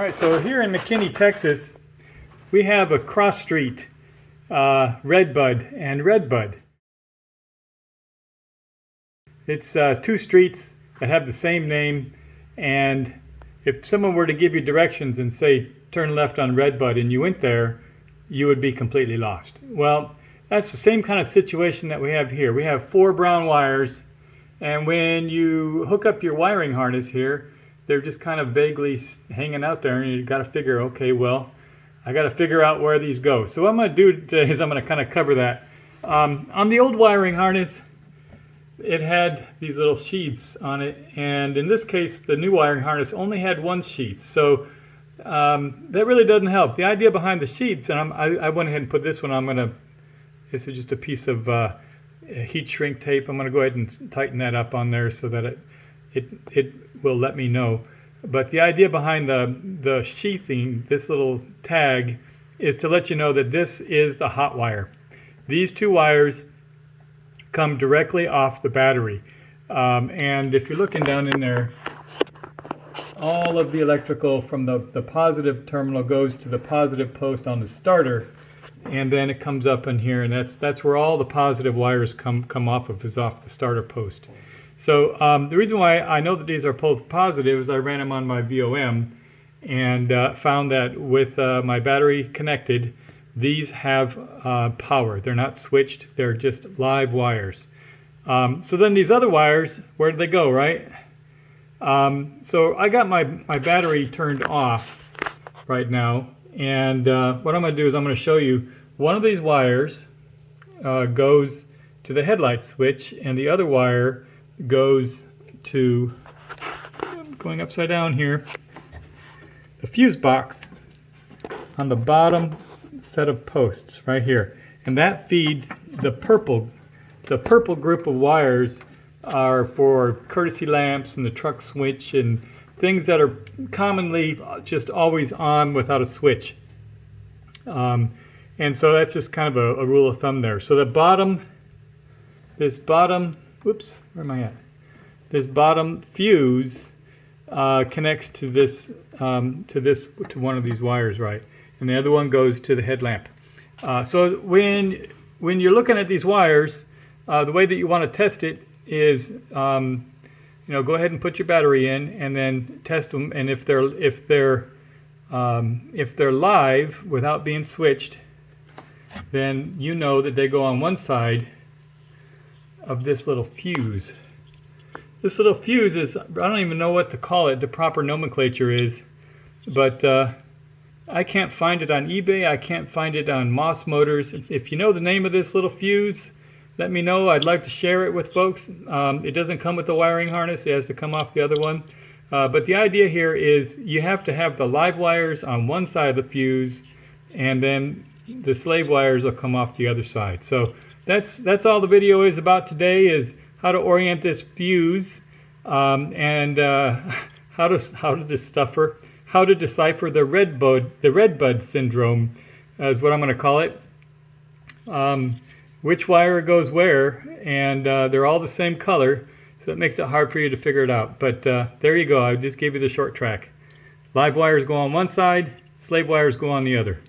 Alright, so here in McKinney, Texas, we have a cross street, RedBud and RedBud. It's two streets that have the same name, and if someone were to give you directions and say turn left on RedBud and you went there, you would be completely lost. Well, that's the same kind of situation that we have here. We have 4 brown wires, and when you hook up your wiring harness here, they're just kind of vaguely hanging out there, and you got to figure, okay, well, I got to figure out where these go. So what I'm going to do today is I'm going to kind of cover that. On the old wiring harness, it had these little sheaths on it, and in this case, the new wiring harness only had one sheath. So that really doesn't help. The idea behind the sheaths, and I went ahead and put this one. This is just a piece of heat shrink tape. I'm going to go ahead and tighten that up on there so that it will let me know. But the idea behind the sheathing, this little tag, is to let you know that this is the hot wire. These 2 wires come directly off the battery. And if you're looking down in there, all of the electrical from the positive terminal goes to the positive post on the starter, and then it comes up in here, and that's where all the positive wires come off of, is off the starter post. So the reason why I know that these are both positive is I ran them on my VOM and found that with my battery connected, these have power. They're not switched, they're just live wires. So then these other wires, where do they go, right? So I got my battery turned off right now, and what I'm going to do is I'm going to show you one of these wires goes to the headlight switch, and the other wire goes to, I'm going upside down here, the fuse box on the bottom set of posts right here, and that feeds the purple group of wires are for courtesy lamps and the truck switch and things that are commonly just always on without a switch. And so that's just kind of a rule of thumb there. So the bottom, whoops, where am I at? This bottom fuse connects to this, to one of these wires, right? And the other one goes to the headlamp. So when you're looking at these wires, the way that you want to test it is, go ahead and put your battery in and then test them. And if they're live without being switched, then you know that they go on one side of this little fuse. This little fuse is, I don't even know what to call it, the proper nomenclature is, but I can't find it on eBay, I can't find it on Moss Motors. If you know the name of this little fuse, let me know. I'd like to share it with folks. It doesn't come with the wiring harness, it has to come off the other one. But the idea here is you have to have the live wires on one side of the fuse, and then the slave wires will come off the other side. So that's all the video is about today, is how to orient this fuse, and how to decipher the RedBud syndrome, is what I'm going to call it. Which wire goes where, and they're all the same color, so it makes it hard for you to figure it out. But there you go. I just gave you the short track. Live wires go on one side, slave wires go on the other.